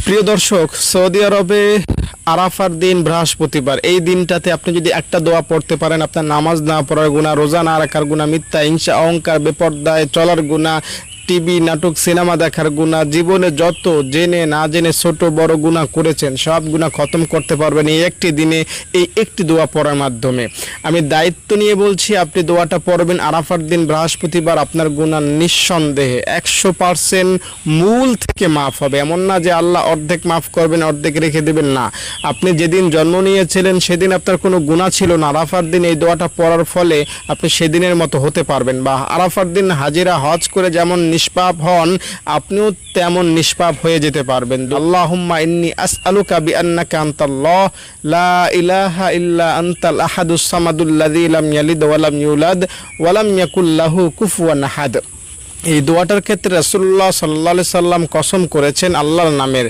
প্রিয় দর্শক, সৌদি আরবে আরাফার দিন বৃহস্পতিবার, এই দিনটাতে আপনি যদি একটা দোয়া পড়তে পারেন, আপনার নামাজ না পড়ার গুনাহ, রোজা না রাখার গুনাহ, মিথ্যা হিংসা অহংকার বেপরদায় চলার গুনাহ, টিভি নাটক সিনেমা দেখার গুনাহ, জীবনে যত জেনে না জেনে ছোট বড় গুনাহ করেছেন সব গুনাহ খতম করতে পারবেন এই একটি দিনে, এই একটি দোয়া পড়ার মাধ্যমে। আমি দায়িত্ব নিয়ে বলছি, আপনি দোয়াটা পড়বেন আরাফার দিন বৃহস্পতিবার, আপনার গুনাহ নিঃসন্দেহে 100% মূল থেকে মাফ হবে। এমন না যে আল্লাহ অর্ধেক মাফ করবেন অর্ধেক রেখে দেবেন, না। আপনি যেদিন জন্ম নিয়েছিলেন সেদিন আপনার কোনো গুনাহ ছিল না, আরাফার দিন এই দোয়াটা পড়ার ফলে আপনি সেদিনের মতো হতে পারবেন, বা আরাফার দিন হাজিরা হজ করে যেমন নিষ্পাপ হন, আপনিও তেমন নিষ্পাপ হয়ে যেতে পারবেন। আল্লাহুম্মা ইন্নী আসআলুকা বিআন্নাকা আনতাল্লাহ লা ইলাহা ইল্লা আনতাল আহাদুস সামাদুল্লাযী লাম ইয়ালিদ ওয়া লাম ইউলাদ ওয়া লাম ইয়াকুল লাহু কুফুয়ান আহাদ। এই দোয়াটার ক্ষেত্রে রাসূলুল্লাহ সাল্লাল্লাহু আলাইহি সাল্লাম কসম করেছেন আল্লাহর নামের।